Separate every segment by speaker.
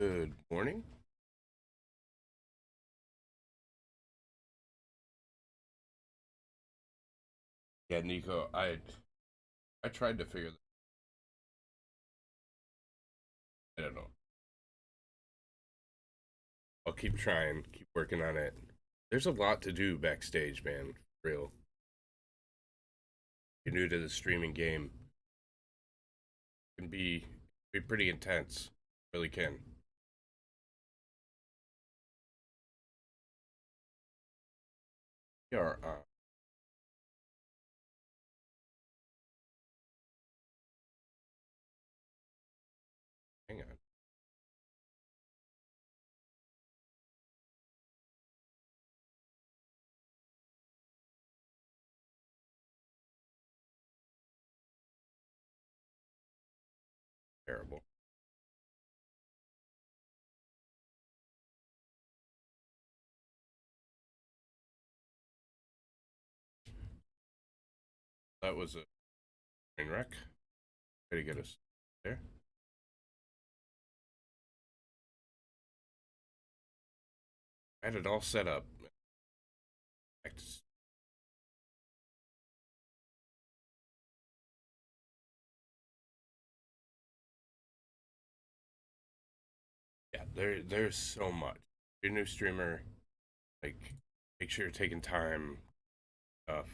Speaker 1: Good morning. Yeah, Nico, I tried to figure this. I don't know. I'll keep trying, keep working on it. There's a lot to do backstage, man. For real. You're new to the streaming game. It can be pretty intense. Really can. Yeah, hang on. Terrible. That was a train wreck. Try to get us there. I had it all set up. Yeah, there's so much. You're a new streamer, like make sure you're taking time, stuff,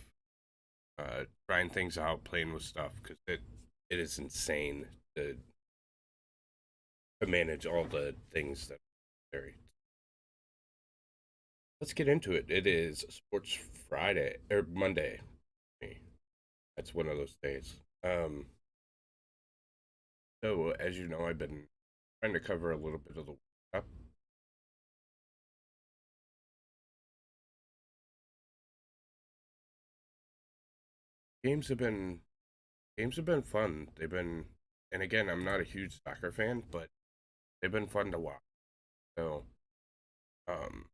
Speaker 1: trying things out, playing with stuff, because it is insane to manage all the things that are necessary. Let's get into it. It is Sports Friday or Monday. That's one of those days. So as you know, I've been trying to cover a little bit of the World Cup. Games have been games have been fun. They've been, and again, I'm not a huge soccer fan, but they've been fun to watch. So, um,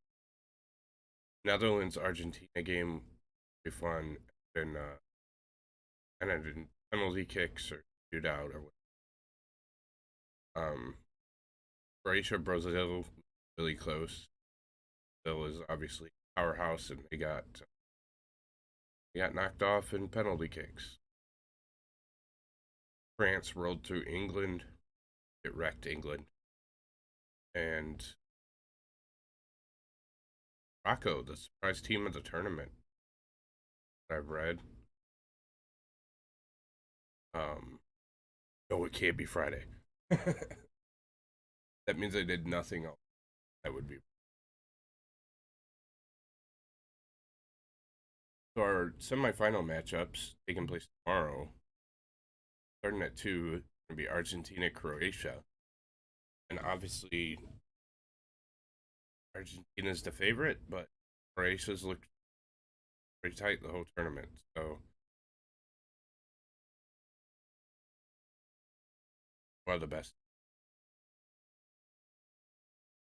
Speaker 1: Netherlands Argentina game be fun, and and I didn't penalty kicks or shootout or Croatia Brazil really close. Brazil is obviously a powerhouse, and they got knocked off in penalty kicks. France rolled through England. It wrecked England, and Morocco, the surprise team of the tournament. I've read. Um, no, it can't be Friday. That means I did nothing else. That would be. So our semifinal matchups taking place tomorrow, starting at 2, it's going to be Argentina Croatia. And obviously, Argentina's the favorite, but Croatia's looked pretty tight the whole tournament. So, one of the best.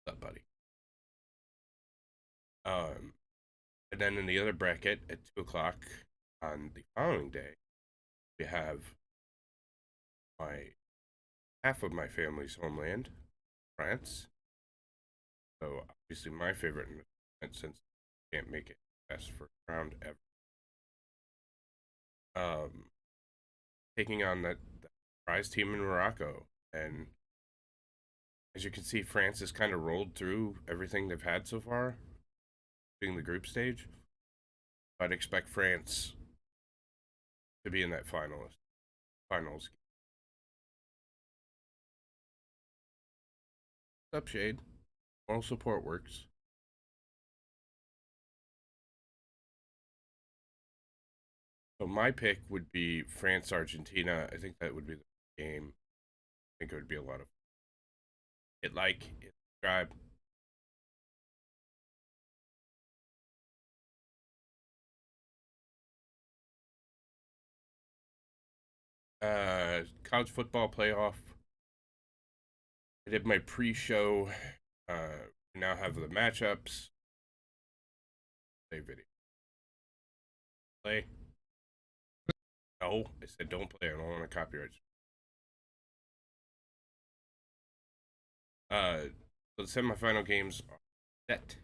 Speaker 1: What's up, buddy? Um, and then in the other bracket at 2 o'clock on the following day, we have my half of my family's homeland, France. So obviously my favorite since I can't make it best first round ever. Um, Taking on the prize team in Morocco, and as you can see, France has kind of rolled through everything they've had so far, being the group stage. I'd expect France to be in that finals. What's up, Shade? Moral support works. So my pick would be France Argentina. I think that would be the game. I think it would be a lot of subscribe. College football playoff. I did my pre-show. We now have the matchups. Play video. Play. No, I said don't play. I don't want to copyright. Uh, the semifinal games are set.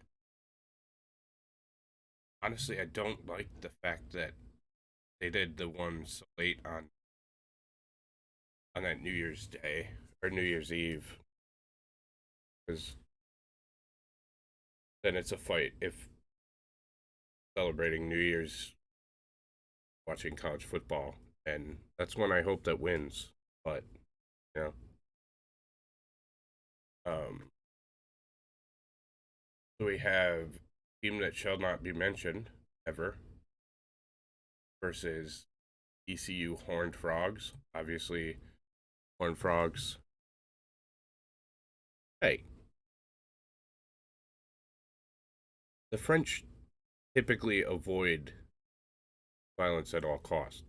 Speaker 1: Honestly, I don't like the fact that they did the one so late on that New Year's Day or New Year's Eve, because then it's a fight if celebrating New Year's watching college football, and that's one I hope that wins. But you know, um, so we have a team that shall not be mentioned ever versus ECU Horned Frogs. Obviously, Horned Frogs. Hey, the French typically avoid violence at all costs.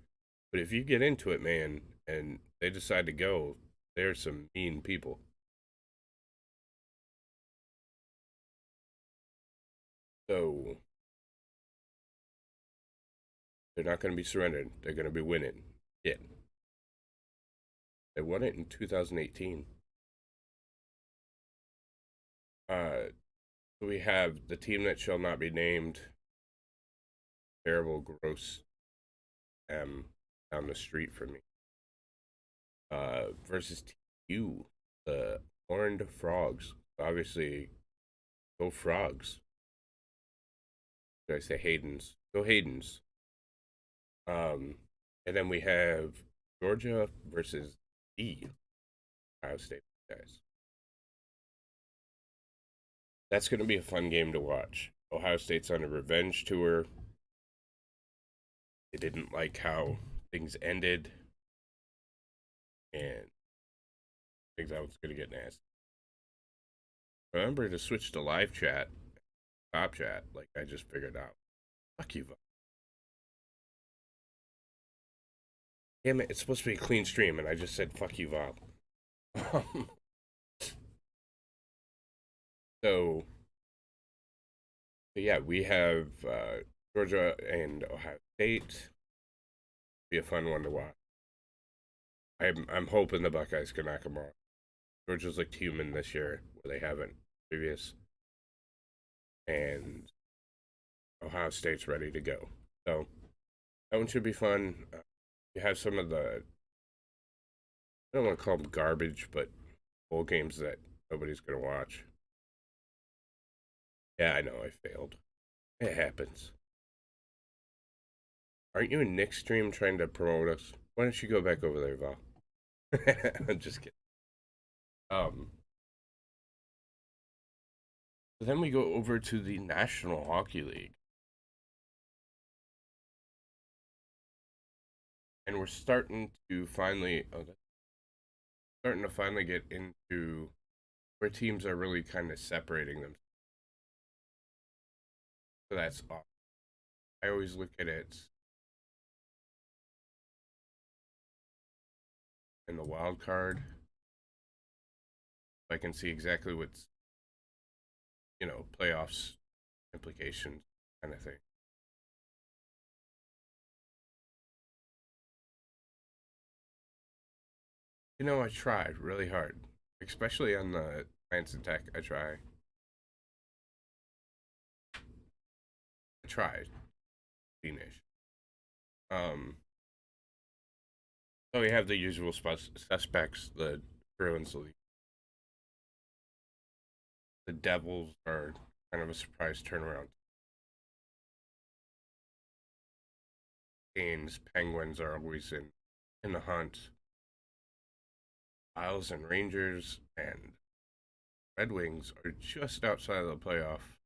Speaker 1: But if you get into it, man, and they decide to go, they're some mean people. So they're not going to be surrendered. They're going to be winning. Yeah. They won it in 2018. So we have the team that shall not be named. Terrible, gross down the street from me. Versus TU, the Horned Frogs. Obviously, go Frogs. Did I say Hayden's? Go Hayden's. And then we have Georgia versus the Ohio State guys. That's going to be a fun game to watch. Ohio State's on a revenge tour. They didn't like how things ended, and I think that was going to get nasty. Remember to switch to live chat, top chat, like I just figured out. Fuck you, Val. Damn it, it's supposed to be a clean stream, and I just said fuck you, Val. so, yeah, we have Georgia and Ohio State. Be a fun one to watch. I'm hoping the Buckeyes can knock them off. Georgia's looked human this year, where they haven't previous, and Ohio State's ready to go. So that one should be fun. You have some of the, I don't want to call them garbage, but bowl games that nobody's gonna watch. Yeah, I know I failed. It happens. Aren't you in Nick's stream trying to promote us? Why don't you go back over there, Val? I'm just kidding. Um, then we go over to the National Hockey League. And we're starting to finally get into where teams are really kind of separating them. So that's awesome. I always look at it in the wild card. I can see exactly what's playoffs implications kind of thing. I tried really hard, especially on the science and tech. I tried finish. Um, so we have the usual suspects. The Bruins, the Devils are kind of a surprise turnaround. Canes, Penguins are always in the hunt. Isles and Rangers and Red Wings are just outside of the playoff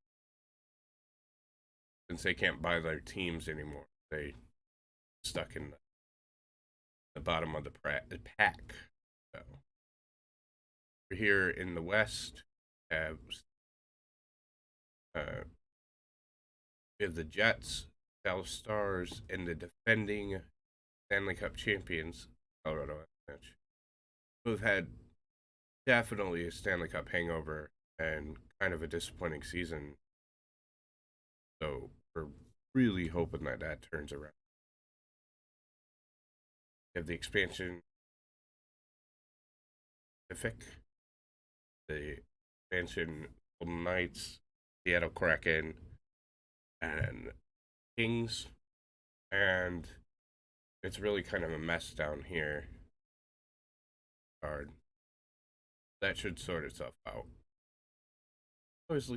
Speaker 1: since they can't buy their teams anymore. They stuck in the bottom of the pack. So we're here in the West. Have uh, we have the Jets, Dallas Stars, and the defending Stanley Cup champions, Colorado Avalanche, who have had definitely a Stanley Cup hangover and kind of a disappointing season. So we're really hoping that that turns around. We have the expansion Pacific, the expansion Golden Knights, Seattle Kraken, and Kings, and it's really kind of a mess down here. Hard. That should sort itself out. I always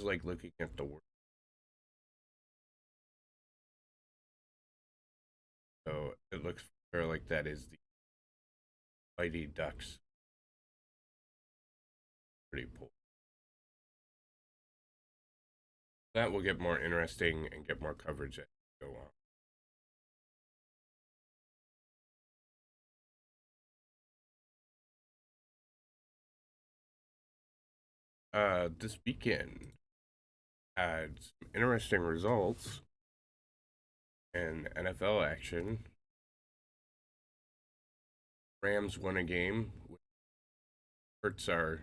Speaker 1: like looking at the work. So it looks like that is the Mighty Ducks. Pretty cool. That will get more interesting and get more coverage as we go on. This weekend had some interesting results in NFL action. Rams won a game, which hurts our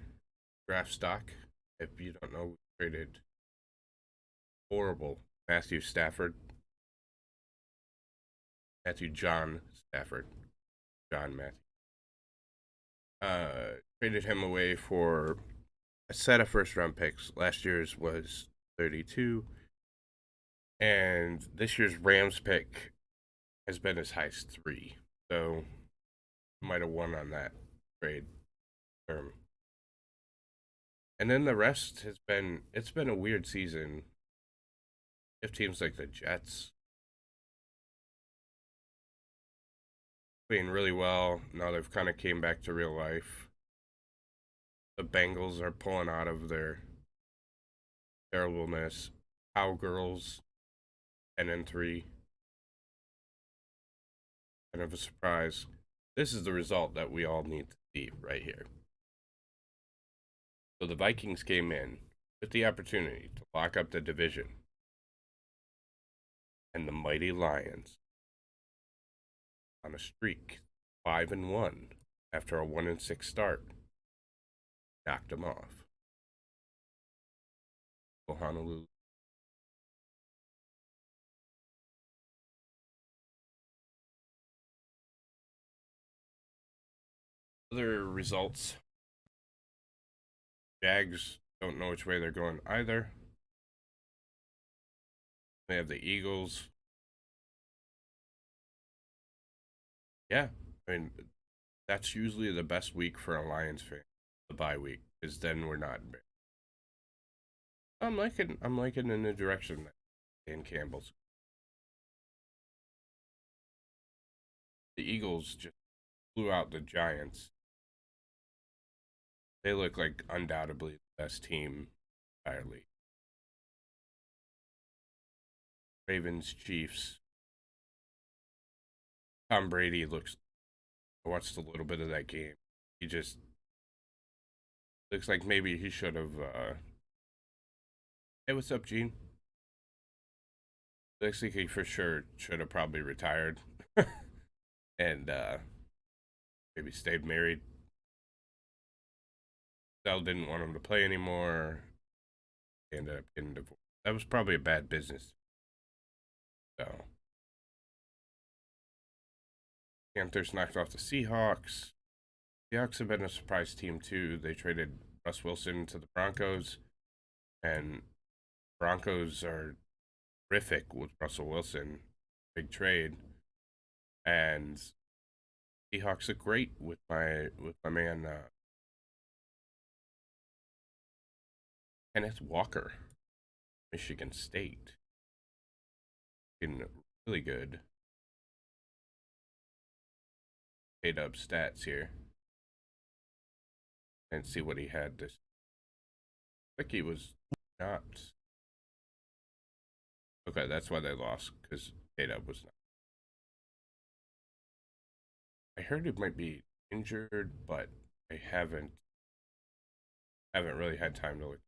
Speaker 1: draft stock. If you don't know, we traded horrible John Stafford, John Matthew. Traded him away for a set of first round picks. Last year's was 32, and this year's Rams pick has been as high as 3. So might have won on that trade term. And then the rest it's been a weird season. If teams like the Jets playing really well, now they've kind of came back to real life. The Bengals are pulling out of their terribleness. Cowgirls 10-3. Kind of a surprise. This is the result that we all need to see right here. So the Vikings came in with the opportunity to lock up the division. And the mighty Lions, on a streak, 5-1 after a 1-6 start, knocked them off. Honolulu. Other results. Jags don't know which way they're going either. They have the Eagles. Yeah, I mean, that's usually the best week for a Lions fan, the bye week, because then we're not. I'm liking in the direction that Dan Campbell's. The Eagles just blew out the Giants. They look like undoubtedly the best team entirely. Ravens, Chiefs. Tom Brady looks. I watched a little bit of that game. He just looks like maybe he should have. Hey, what's up, Gene? Looks like he for sure should have probably retired and maybe stayed married. Dell didn't want him to play anymore. He ended up getting divorced. That was probably a bad business. So Panthers knocked off the Seahawks. Seahawks have been a surprise team too. They traded Russ Wilson to the Broncos, and Broncos are terrific with Russell Wilson. Big trade, and Seahawks are great with my man Kenneth Walker, Michigan State. Getting really good. Paid up stats here. And see what he had this. I think he was not. Okay, that's why they lost, because paid up was not. I heard he might be injured, but I haven't really had time to look.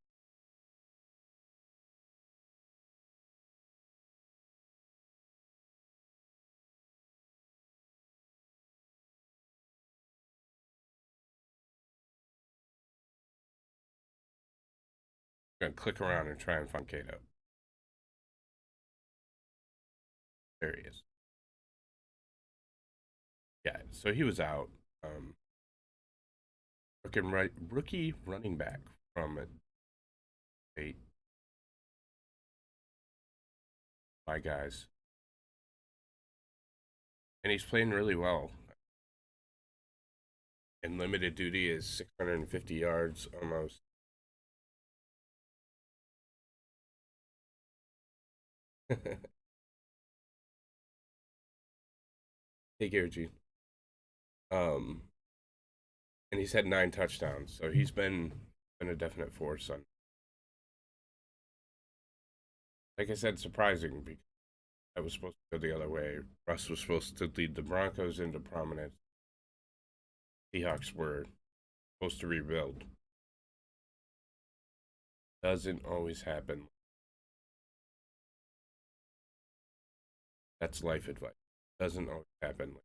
Speaker 1: I'm gonna click around and try and find Kato. There he is. Yeah, so he was out. rookie running back from State. My guys, and he's playing really well. And limited duty is 650 yards almost. Hey, Gary. Um, and he's had 9 touchdowns, so he's been a definite force. On, like I said, surprising because I was supposed to go the other way. Russ was supposed to lead the Broncos into prominence. Seahawks were supposed to rebuild. Doesn't always happen. That's life advice. Doesn't always happen.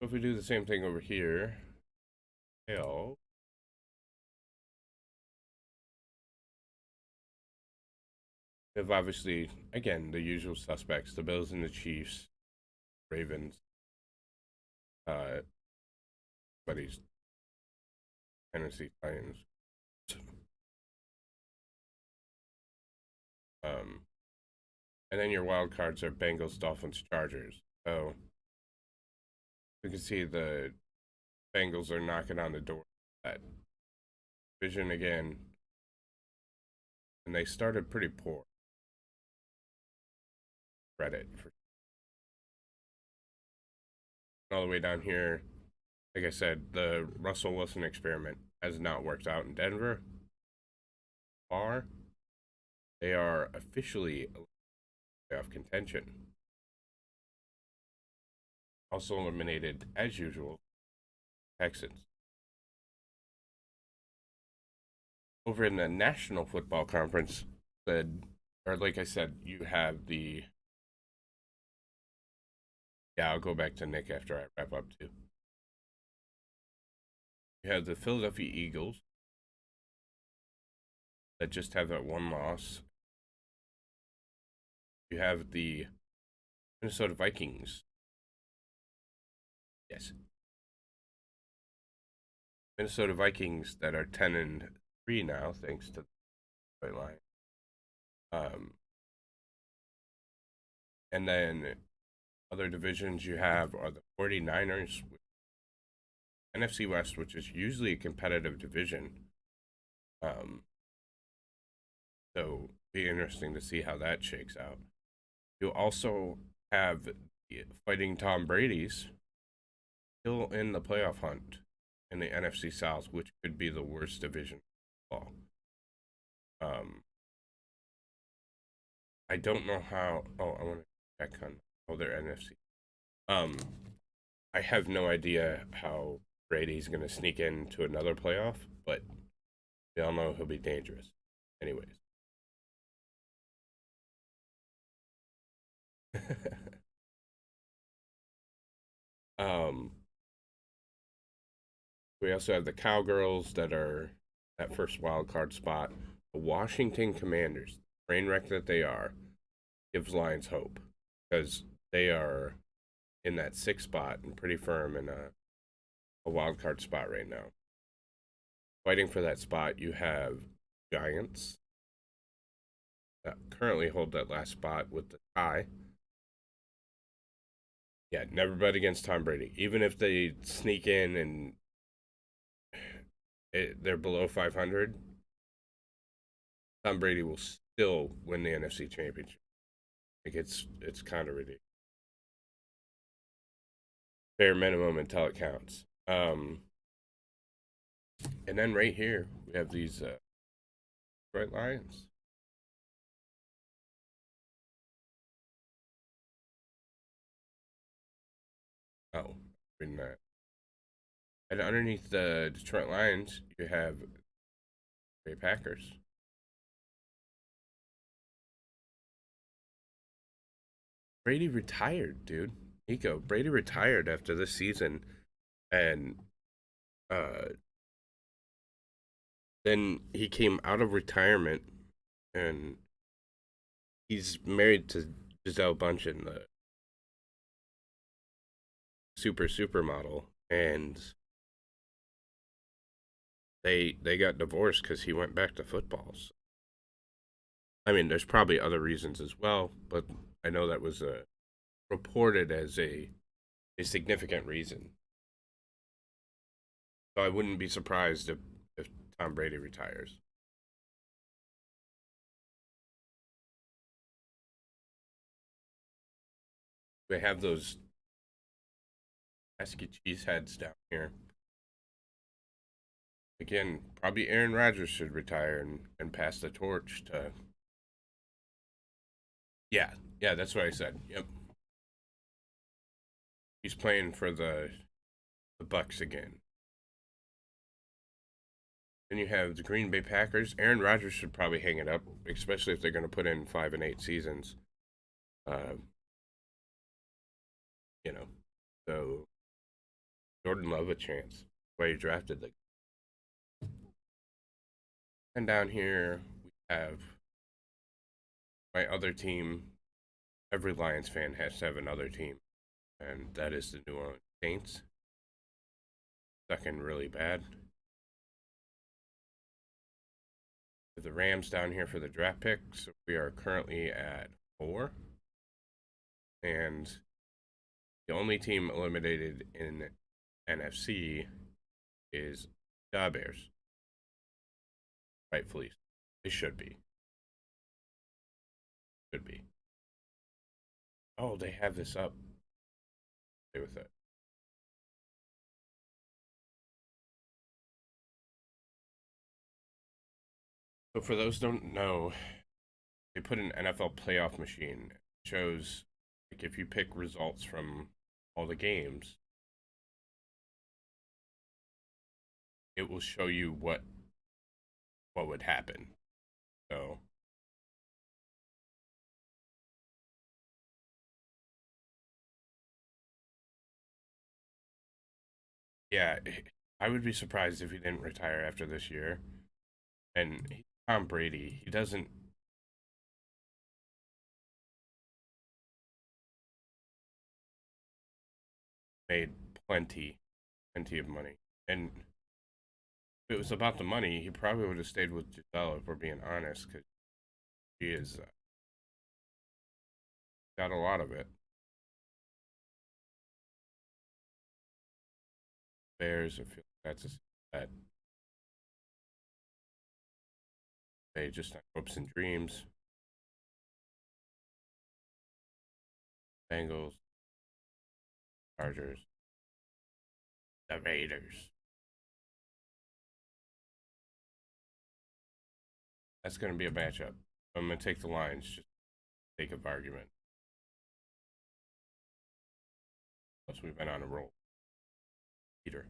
Speaker 1: So if we do the same thing over here, hell, we have obviously again the usual suspects: the Bills and the Chiefs, Ravens, buddies, Tennessee Titans. Um, and then your wild cards are Bengals, Dolphins, Chargers. So you can see the Bengals are knocking on the door of that division again, and they started pretty poor. Credit for all the way down here. Like I said, the Russell Wilson experiment has not worked out in Denver. Far, they are officially playoff contention. Also eliminated, as usual, Texans. Over in the National Football Conference, or like I said, you have the. Yeah, I'll go back to Nick after I wrap up too. You have the Philadelphia Eagles that just have that one loss. You have the Minnesota Vikings. Yes. Minnesota Vikings that are 10-3 now, thanks to the white line. And then other divisions you have are the 49ers, NFC West, which is usually a competitive division. So be interesting to see how that shakes out. You also have the fighting Tom Brady's still in the playoff hunt in the NFC South, which could be the worst division of all. I don't know how. Oh, I want to check on their NFC. I have no idea how Brady's going to sneak into another playoff, but we all know he'll be dangerous. Anyways. um, we also have the Cowgirls that are that first wild card spot. The Washington Commanders, train wreck that they are, gives Lions hope because they are in that 6th spot and pretty firm in a wild card spot right now. Fighting for that spot, you have Giants that currently hold that last spot with the tie. Yeah, never bet against Tom Brady. Even if they sneak in and they're below 500, Tom Brady will still win the NFC Championship. Like it's kind of ridiculous. Bare minimum until it counts. And then right here we have these Detroit Lions. Oh, in that. And underneath the Detroit Lions, you have the Packers. Brady retired, dude. Nico, Brady retired after this season, and then he came out of retirement, and he's married to Gisele Bundchen, the supermodel, and they got divorced because he went back to football. So, I mean, there's probably other reasons as well, but I know that was reported as a significant reason. So I wouldn't be surprised if Tom Brady retires. They have those pesky cheeseheads down here. Again, probably Aaron Rodgers should retire and pass the torch to. Yeah, yeah, that's what I said. Yep, he's playing for the Bucks again. Then you have the Green Bay Packers. Aaron Rodgers should probably hang it up, especially if they're going to put in 5 and 8 seasons. Uh, you know, so Jordan Love a chance. Why you drafted the. And down here we have my other team. Every Lions fan has to have another team, and that is the New Orleans Saints. Second, really bad. The Rams down here for the draft picks. We are currently at 4, and the only team eliminated in NFC is the Bears. Rightfully, they should be. Should be. Oh, they have this up. Stay with it. So for those who don't know, they put an NFL playoff machine. It shows like if you pick results from all the games, it will show you what would happen. So yeah, I would be surprised if he didn't retire after this year. And Tom Brady, he doesn't made plenty of money. And if it was about the money, he probably would have stayed with Giselle if we're being honest, because she is got a lot of it. Bears, I feel like that's that they just hopes and dreams. Bengals, Chargers, the Raiders. That's going to be a matchup. I'm going to take the Lions, just for the sake of argument. Plus, we've been on a roll. Peter.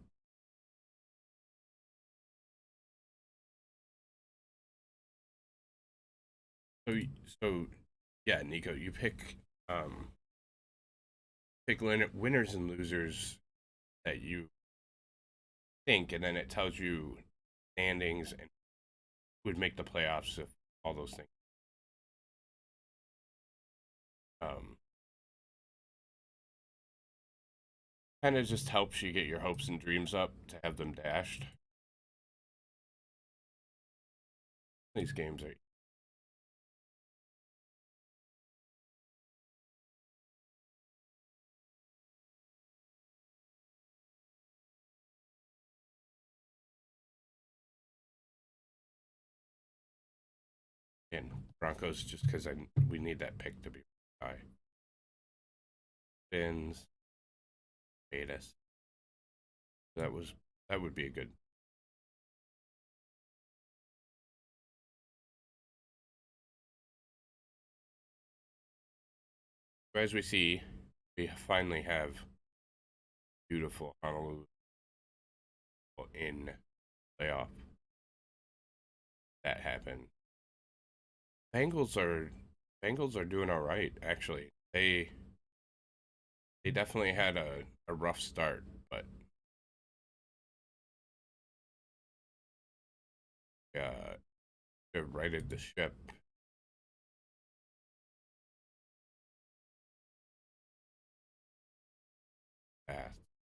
Speaker 1: So, so yeah, Nico, you um, pick winners and losers that you think, and then it tells you standings and who would make the playoffs if all those things. Um, Kind of just helps you get your hopes and dreams up to have them dashed. These games are. And Broncos just because we need that pick to be high. Fins, Vedas. That would be a good. As we see, we finally have beautiful Honolulu in playoff. That happened. Bengals are Bengals are doing all right actually. They definitely had a rough start, but they righted the ship fast.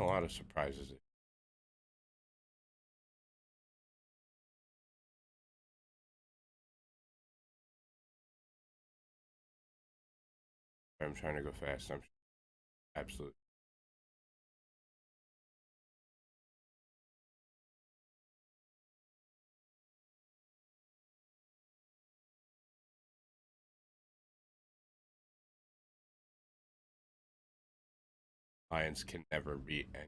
Speaker 1: A lot of surprises. I'm trying to go fast. I'm absolutely. Lions can never beat any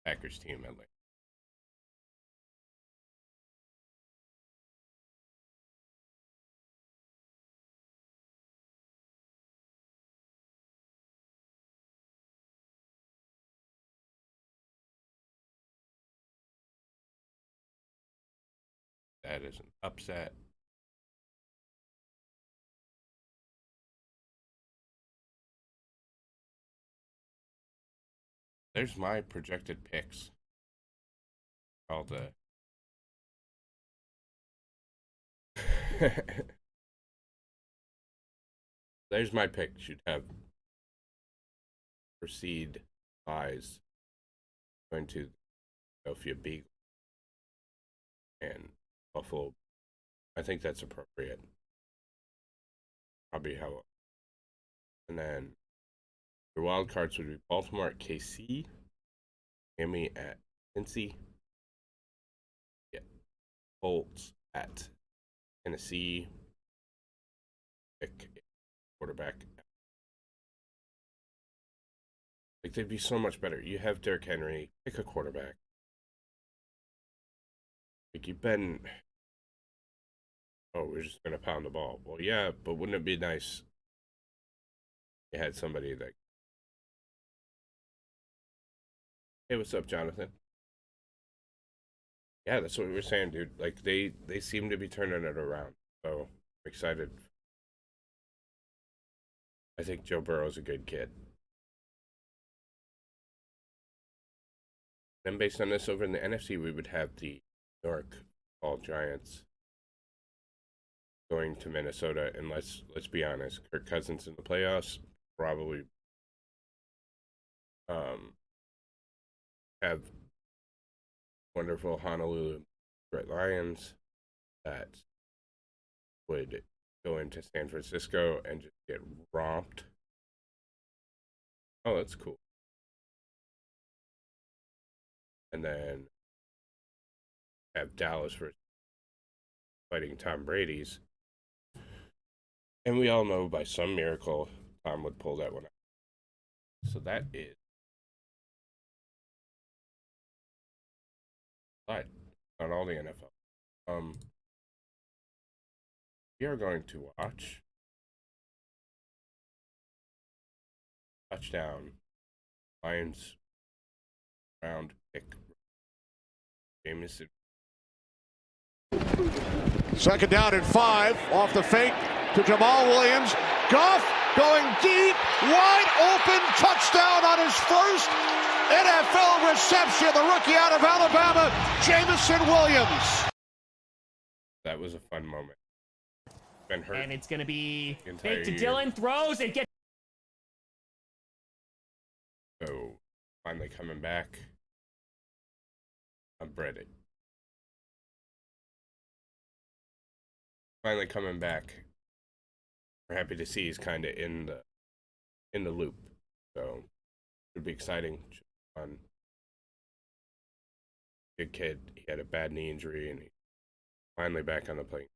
Speaker 1: Packers team at least. That is an upset. There's my projected picks. All the there's my pick. Should have proceed eyes going to Philadelphia Beagle and Buffalo. I think that's appropriate. Probably how. And then your wild cards would be Baltimore at KC, Miami at Cincy, yeah, Colts at Tennessee, pick quarterback. Like, they'd be so much better. You have Derrick Henry, pick a quarterback. Like, you've been. Oh, we're just gonna pound the ball. Well, yeah, but wouldn't it be nice? You had somebody that. Hey, what's up, Jonathan? Yeah, that's what we were saying, dude. Like, they seem to be turning it around. So I'm excited. I think Joe Burrow's a good kid. Then based on this over in the NFC, we would have the New York All Giants going to Minnesota, and let's be honest, Kirk Cousins in the playoffs probably have wonderful Honolulu Red Lions that would go into San Francisco and just get romped. Oh, that's cool. And then have Dallas for fighting Tom Brady's. And we all know by some miracle Tom would pull that one out. So that is but not all the NFL. We are going to watch touchdown Lions round pick Jameson.
Speaker 2: Second down and 5 off the fake to Jamal Williams. Goff going deep, wide open, touchdown on his first NFL reception. The rookie out of Alabama, Jameson Williams.
Speaker 1: That was a fun moment. Been hurt.
Speaker 3: And it's going to be
Speaker 1: fake
Speaker 3: to Dylan, throws and gets.
Speaker 1: So finally coming back. I'm breaded. Finally coming back. We're happy to see he's kind of in the loop. So it'll be exciting. Fun. Good kid. He had a bad knee injury and he's finally back on the plane.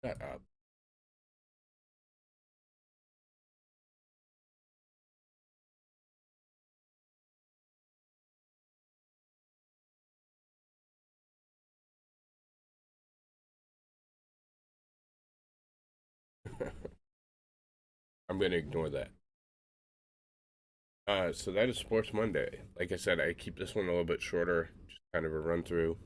Speaker 1: Shut up. I'm going to ignore that. So that is Sports Monday. Like I said, I keep this one a little bit shorter, just kind of a run through.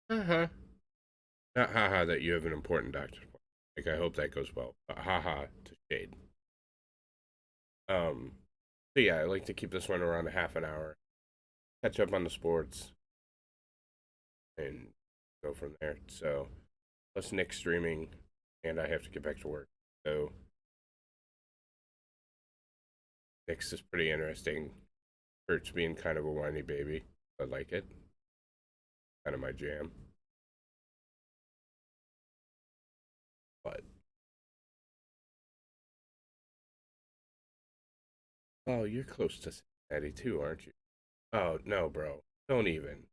Speaker 1: Not haha that you have an important doctor's appointment. Like, I hope that goes well. But haha to shade. So yeah, I like to keep this one around a half an hour. Catch up on the sports. and go from there. So, plus Nick's streaming, and I have to get back to work. So, Nick's is pretty interesting. Kurt's being kind of a whiny baby. I like it. Kind of my jam. But oh, you're close to Cincinnati too, aren't you? Oh no, bro. Don't even.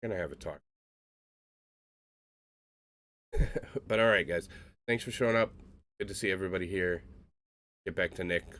Speaker 1: Gonna have a talk. But all right, guys. Thanks for showing up. Good to see everybody here. Get back to Nick.